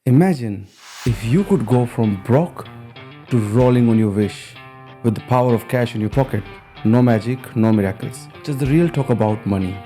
Imagine if you could go from broke to rolling on your wish with the power of cash in your pocket. No magic, no miracles. Just the real talk about money,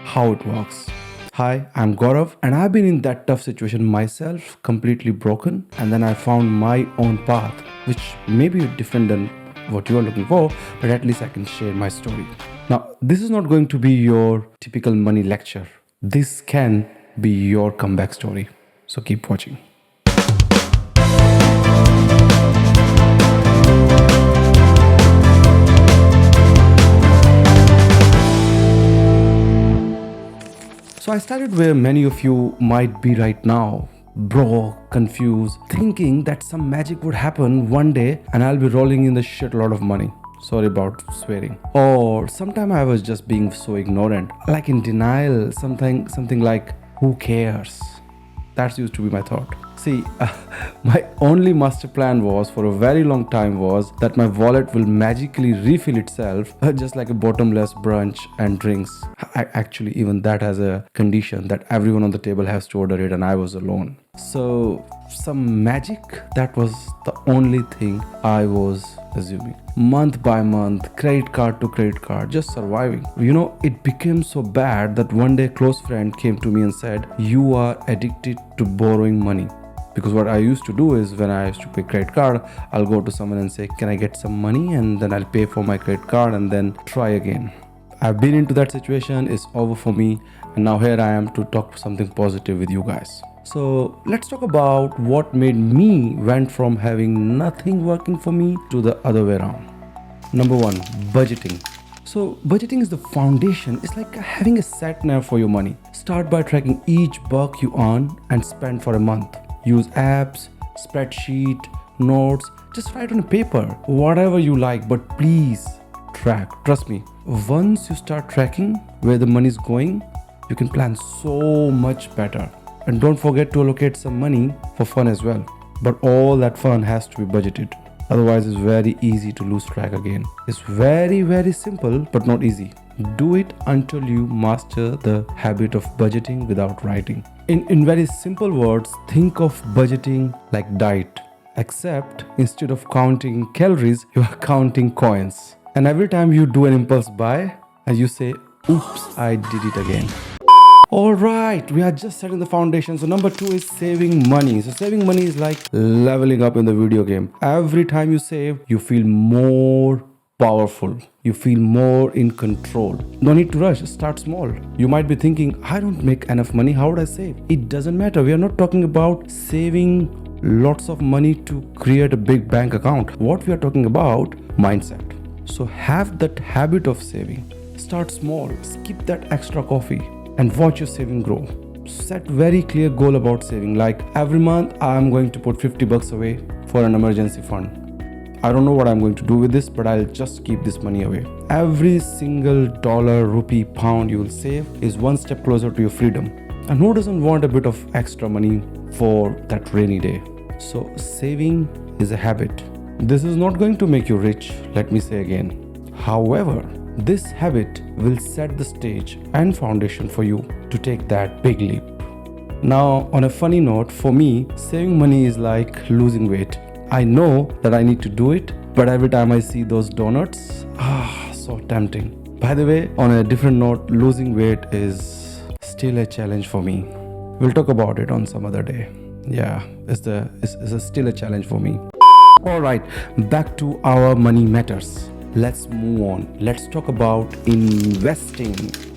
how it works. Hi, I'm Gaurav, and I've been in that tough situation myself, completely broken, and then I found my own path, which may be different than what you are looking for, but at least I can share my story. Now, this is not going to be your typical money lecture. This can be your comeback story. So keep watching. So I started where many of you might be right now, broke, confused, thinking that some magic would happen one day and I'll be rolling in the shitload of money. Sorry about swearing. Or sometime I was just being so ignorant, like in denial, something like, who cares? That used to be my thought. See, my only master plan was for a very long time was that my wallet will magically refill itself, just like a bottomless brunch and drinks. Actually, even that has a condition that everyone on the table has to order it, and I was alone. So, some magic, that was the only thing I was assuming. Month by month, credit card to credit card, just surviving. It became so bad that one day a close friend came to me and said, "You are addicted to borrowing money." Because what I used to do is when I used to pay credit card, I'll go to someone and say, "Can I get some money?" And then I'll pay for my credit card and then try again. I've been into that situation, it's over for me, and now here I am to talk something positive with you guys. So let's talk about what made me went from having nothing working for me to the other way around. Number one, budgeting. So budgeting is the foundation. It's like having a sat nav for your money. Start by tracking each buck you earn and spend for a month. Use apps, spreadsheet, notes, just write on paper, whatever you like, but please track. Trust me, once you start tracking where the money is going, you can plan so much better. And don't forget to allocate some money for fun as well. But all that fun has to be budgeted. Otherwise, it's very easy to lose track again. It's very, very simple, but not easy. Do it until you master the habit of budgeting without writing. In very simple words, think of budgeting like diet. Except instead of counting calories, you are counting coins. And every time you do an impulse buy, and you say, "Oops, I did it again." Alright, we are just setting the foundation. So number two is saving money. So saving money is like leveling up in the video game. Every time you save, you feel more powerful. You feel more in control. No need to rush, start small. You might be thinking, "I don't make enough money, how would I save?" It doesn't matter. We are not talking about saving lots of money to create a big bank account. What we are talking about, mindset. So have that habit of saving. Start small, skip that extra coffee, and watch your saving grow. Set very clear goal about saving, like every month I'm going to put 50 bucks away for an emergency fund. I don't know what I'm going to do with this, but I'll just keep this money away. Every single dollar, rupee, pound you will save is one step closer to your freedom. And who doesn't want a bit of extra money for that rainy day? So saving is a habit. This is not going to make you rich, let me say again. However, this habit will set the stage and foundation for you to take that big leap. Now, on a funny note, for me, saving money is like losing weight. I know that I need to do it, but every time I see those donuts, so tempting. By the way, on a different note, losing weight is still a challenge for me. We'll talk about it on some other day. Yeah, it's still a challenge for me. Alright, back to our money matters. Let's move on. Let's talk about investing.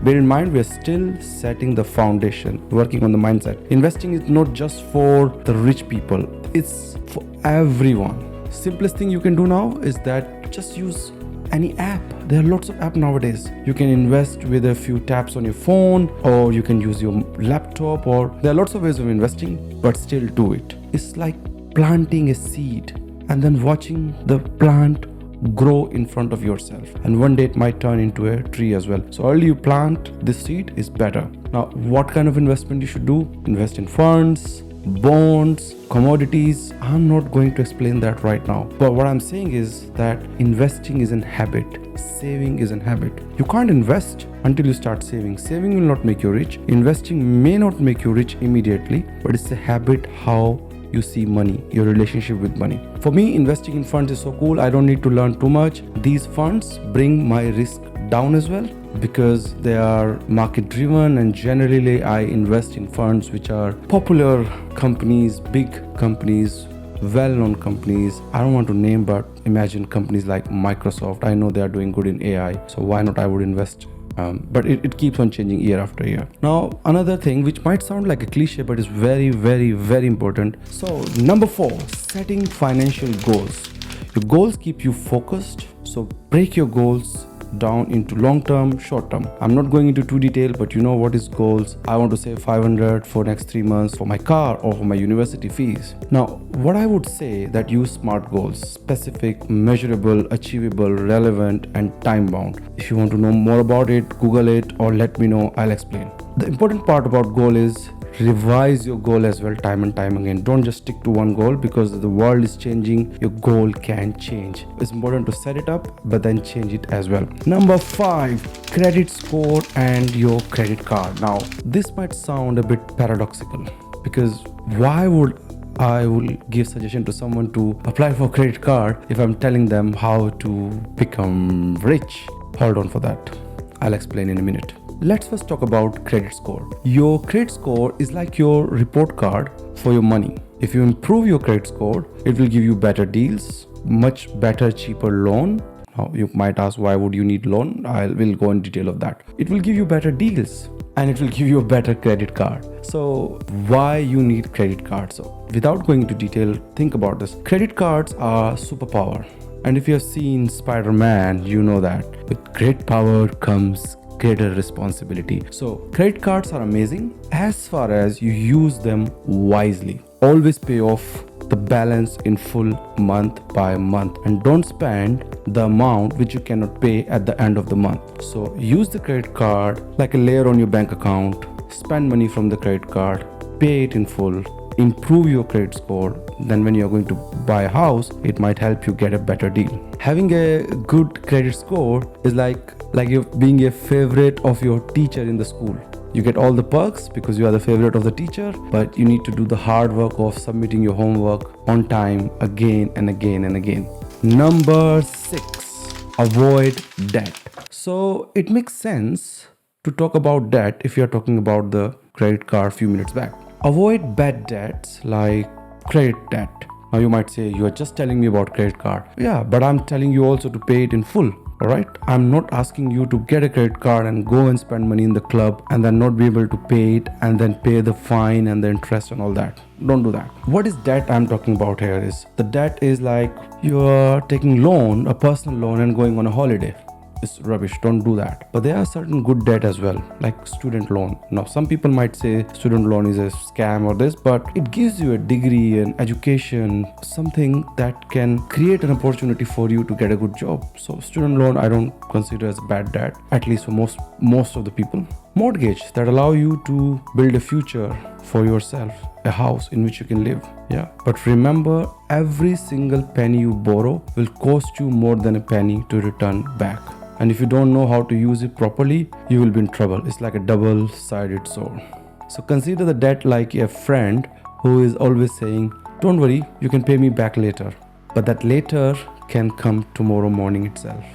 Bear in mind, we're still setting the foundation, working on the mindset. Investing is not just for the rich people, it's for everyone. Simplest thing you can do now is that just use any app. There are lots of apps nowadays. You can invest with a few taps on your phone, or you can use your laptop, or there are lots of ways of investing, but still do it. It's like planting a seed and then watching the plant grow in front of yourself, and one day it might turn into a tree as well. So early you plant this seed is better. Now, what kind of investment you should do? Invest in funds, bonds, commodities. I'm not going to explain that right now. But what I'm saying is that investing is a habit, saving is a habit. You can't invest until you start saving. Saving will not make you rich. Investing may not make you rich immediately, but it's a habit how you see money, your relationship with money. For me, investing in funds is so cool. I don't need to learn too much. These funds bring my risk down as well because they are market driven, and generally I invest in funds which are popular companies, big companies, well-known companies. I don't want to name, but imagine companies like Microsoft. I know they are doing good in AI, so why not I would invest. But it keeps on changing year after year. Now, another thing which might sound like a cliche but is very, very, very important. So, number 4, setting financial goals. Your goals keep you focused. So, break your goals down into long term, short term. I'm not going into too detail, but you know what is goals. I want to save 500 for next 3 months for my car or for my university fees. Now, what I would say that use SMART goals: specific, measurable, achievable, relevant, and time bound. If you want to know more about it, Google it or let me know, I'll explain. The important part about goal is revise your goal as well time and time again. Don't just stick to one goal because the world is changing. Your goal can change. It's important to set it up but then change it as well. Number 5, credit score and your credit card. Now, this might sound a bit paradoxical because why would I will give suggestion to someone to apply for credit card if I'm telling them how to become rich? Hold on for that. I'll explain in a minute. Let's first talk about credit score. Your credit score is like your report card for your money. If you improve your credit score, it will give you better deals, much better, cheaper loan. Now, you might ask, why would you need loan? I will go in detail of that. It will give you better deals and it will give you a better credit card. So why you need credit cards? So without going into detail, think about this. Credit cards are superpower. And if you have seen Spider-Man, you know that with great power comes greater responsibility. So credit cards are amazing as far as you use them wisely. Always pay off the balance in full month by month and don't spend the amount which you cannot pay at the end of the month. So use the credit card like a layer on your bank account. Spend money from the credit card, pay it in full, improve your credit score. Then when you're going to buy a house, it might help you get a better deal. Having a good credit score is like you being a favorite of your teacher in the school. You get all the perks because you are the favorite of the teacher, but you need to do the hard work of submitting your homework on time again and again and again. Number 6, avoid debt. So it makes sense to talk about debt if you're talking about the credit card a few minutes back. Avoid bad debts like credit debt. Now you might say, you are just telling me about credit card. Yeah, but I'm telling you also to pay it in full. Alright, I'm not asking you to get a credit card and go and spend money in the club and then not be able to pay it and then pay the fine and the interest and all that. Don't do that. What is debt I'm talking about here is, the debt is like you're taking loan, a personal loan, and going on a holiday. It's rubbish. Don't do that. But there are certain good debt as well, like student loan. Now, some people might say student loan is a scam or this, but it gives you a degree, an education, something that can create an opportunity for you to get a good job. So student loan, I don't consider as bad debt, at least for most of the people. Mortgage that allow you to build a future for yourself, a house in which you can live. Yeah, but remember, every single penny you borrow will cost you more than a penny to return back. And if you don't know how to use it properly, you will be in trouble. It's like a double-sided sword. So consider the debt like a friend who is always saying, don't worry, you can pay me back later. But that later can come tomorrow morning itself.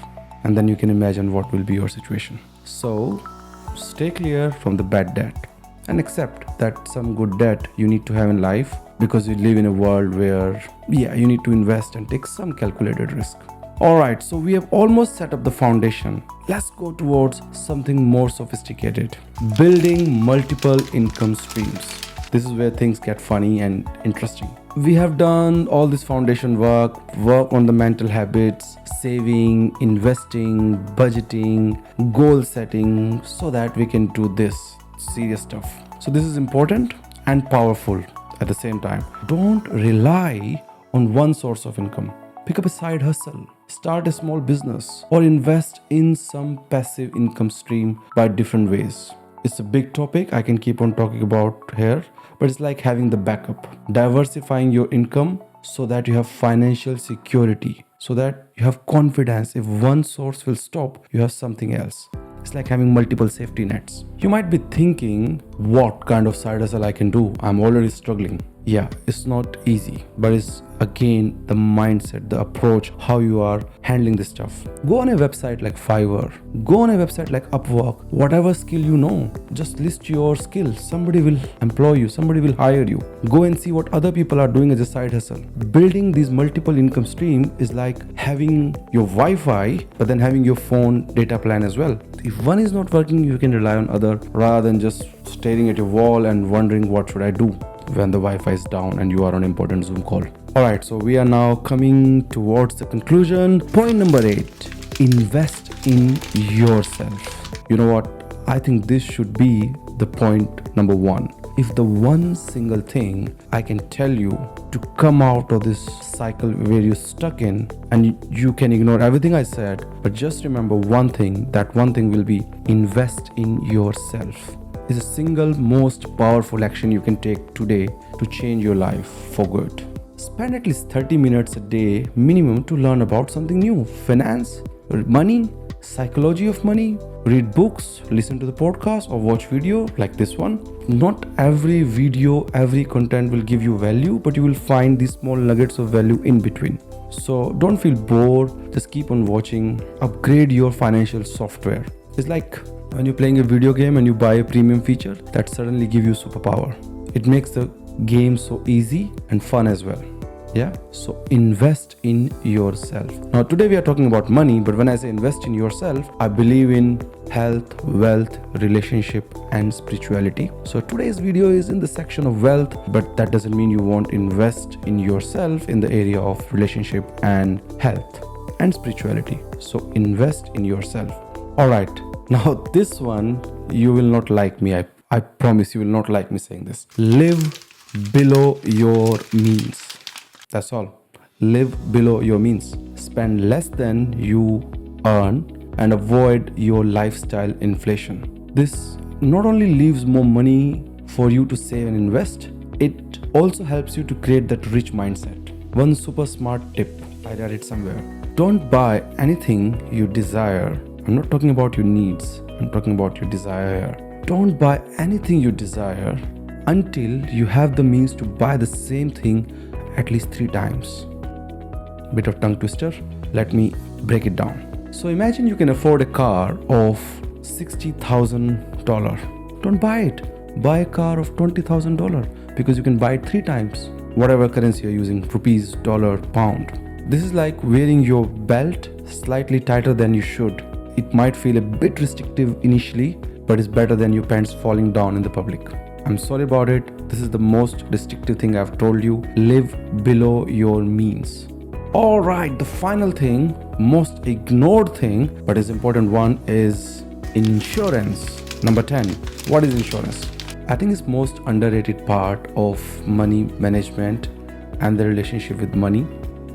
And then you can imagine what will be your situation. So stay clear from the bad debt and accept that some good debt you need to have in life because you live in a world where, you need to invest and take some calculated risk. Alright, so we have almost set up the foundation. Let's go towards something more sophisticated. Building multiple income streams. This is where things get funny and interesting. We have done all this foundation work on the mental habits, saving, investing, budgeting, goal setting, so that we can do this serious stuff. So this is important and powerful at the same time. Don't rely on one source of income. Pick up a side hustle, start a small business, or invest in some passive income stream by different ways. It's a big topic I can keep on talking about here, but it's like having the backup, diversifying your income so that you have financial security, so that you have confidence. If one source will stop, you have something else. It's like having multiple safety nets. You might be thinking, what kind of side hustle I can do? I'm already struggling. Yeah, it's not easy, but it's again the mindset, the approach, how you are handling this stuff. Go on a website like Fiverr, go on a website like Upwork, whatever skill you know, just list your skills. Somebody will employ you, somebody will hire you. Go and see what other people are doing as a side hustle. Building these multiple income stream is like having your Wi-Fi, but then having your phone data plan as well. If one is not working, you can rely on other rather than just staring at your wall and wondering what should I do when the Wi-Fi is down and you are on important Zoom call. Alright, so we are now coming towards the conclusion. Point number 8, invest in yourself. You know what? I think this should be the point number 1. If the one single thing I can tell you to come out of this cycle where you're stuck in, and you can ignore everything I said, but just remember one thing, that one thing will be invest in yourself. Is a single most powerful action you can take today to change your life for good. Spend at least 30 minutes a day minimum to learn about something new. Finance, money, psychology of money, read books, listen to the podcast or watch video like this one. Not every video, every content will give you value, but you will find these small nuggets of value in between. So don't feel bored, just keep on watching. Upgrade your financial software. It's like when you're playing a video game and you buy a premium feature that suddenly give you superpower. It makes the game so easy and fun as well. Yeah, so invest in yourself. Now today we are talking about money, but when I say invest in yourself, I believe in health, wealth, relationship and spirituality. So today's video is in the section of wealth, but that doesn't mean you won't invest in yourself in the area of relationship and health and spirituality. So invest in yourself. Alright, now this one you will not like me. I promise you will not like me saying this. Live below your means. That's all. Live below your means. Spend less than you earn and avoid your lifestyle inflation. This not only leaves more money for you to save and invest, it also helps you to create that rich mindset. One super smart tip, I read it somewhere. Don't buy anything you desire. I'm not talking about your needs. I'm talking about your desire. Don't buy anything you desire until you have the means to buy the same thing at least 3 times. Bit of tongue twister. Let me break it down. So imagine you can afford a car of $60,000. Don't buy it. Buy a car of $20,000 because you can buy it 3 times. Whatever currency you're using, rupees, dollar, pound. This is like wearing your belt slightly tighter than you should. It might feel a bit restrictive initially, but it's better than your pants falling down in the public. I'm sorry about it. This is the most restrictive thing I've told you. Live below your means. Alright, the final thing, most ignored thing, but is important one is insurance. Number 10. What is insurance? I think it's most underrated part of money management and the relationship with money.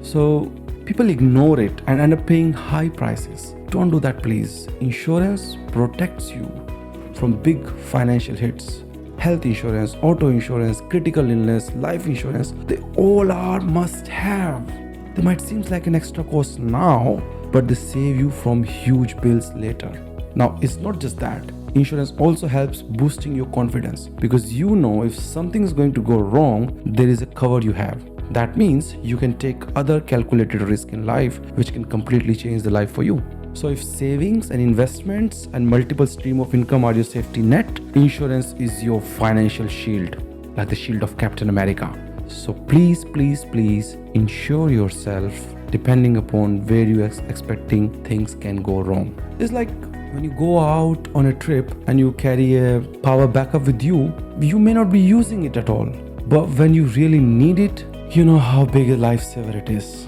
So people ignore it and end up paying high prices. Don't do that, please. Insurance protects you from big financial hits. Health insurance, auto insurance, critical illness, life insurance, they all are must have. They might seem like an extra cost now, but they save you from huge bills later. Now, it's not just that. Insurance also helps boosting your confidence because you know if something is going to go wrong, there is a cover you have. That means you can take other calculated risk in life which can completely change the life for you. So if savings and investments and multiple stream of income are your safety net, insurance is your financial shield, like the shield of Captain America. So please, please, please insure yourself depending upon where you are expecting things can go wrong. It's like when you go out on a trip and you carry a power backup with you, you may not be using it at all. But when you really need it, you know how big a lifesaver it is.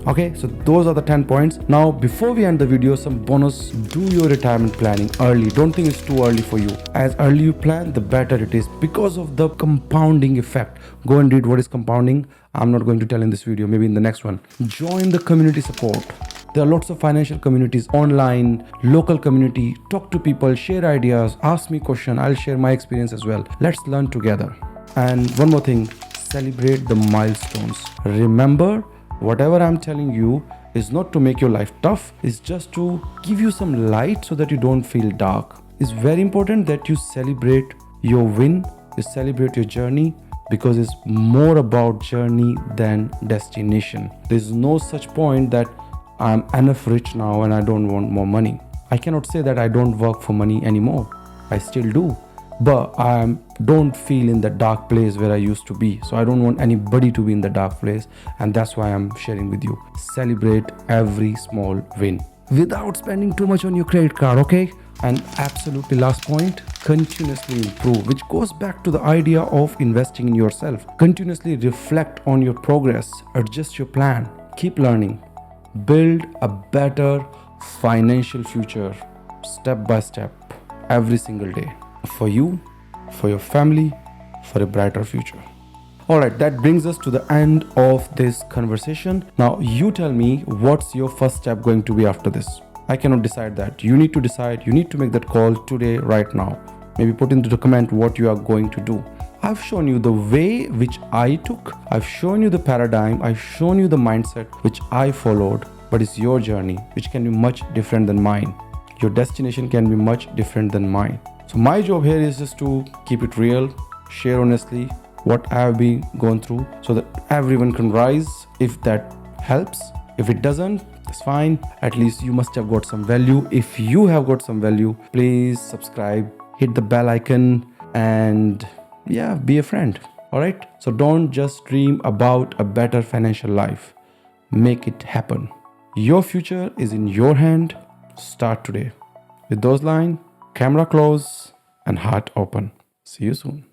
Okay, so those are the 10 points. Now, before we end the video, some bonus. Do your retirement planning early. Don't think it's too early for you. As early you plan, the better it is because of the compounding effect. Go and read what is compounding. I'm not going to tell in this video, maybe in the next one. Join the community support. There are lots of financial communities online, local community. Talk to people, share ideas, ask me question. I'll share my experience as well. Let's learn together. And one more thing, celebrate the milestones. Remember, whatever I'm telling you is not to make your life tough, it's just to give you some light so that you don't feel dark. It's very important that you celebrate your win, you celebrate your journey, because it's more about journey than destination. There's no such point that I'm enough rich now and I don't want more money. I cannot say that I don't work for money anymore. I still do. But I don't feel in the dark place where I used to be. So I don't want anybody to be in the dark place. And that's why I'm sharing with you. Celebrate every small win without spending too much on your credit card, okay? And absolutely last point, continuously improve, which goes back to the idea of investing in yourself. Continuously reflect on your progress, adjust your plan, keep learning, build a better financial future step by step every single day for you, for your family, for a brighter future. Alright, that brings us to the end of this conversation. Now you tell me, what's your first step going to be after this? I cannot decide that. You need to decide. You need to make that call today, right now. Maybe put into the comment what you are going to do. I've shown you the way which I took. I've shown you the paradigm. I've shown you the mindset which I followed. But it's your journey, which can be much different than mine. Your destination can be much different than mine. So my job here is just to keep it real, share honestly what I have been going through so that everyone can rise. If that helps, if it doesn't, it's fine. At least you must have got some value. If you have got some value, please subscribe, hit the bell icon, and yeah, be a friend. All right. So don't just dream about a better financial life. Make it happen. Your future is in your hand. Start today. With those lines, camera close and heart open. See you soon.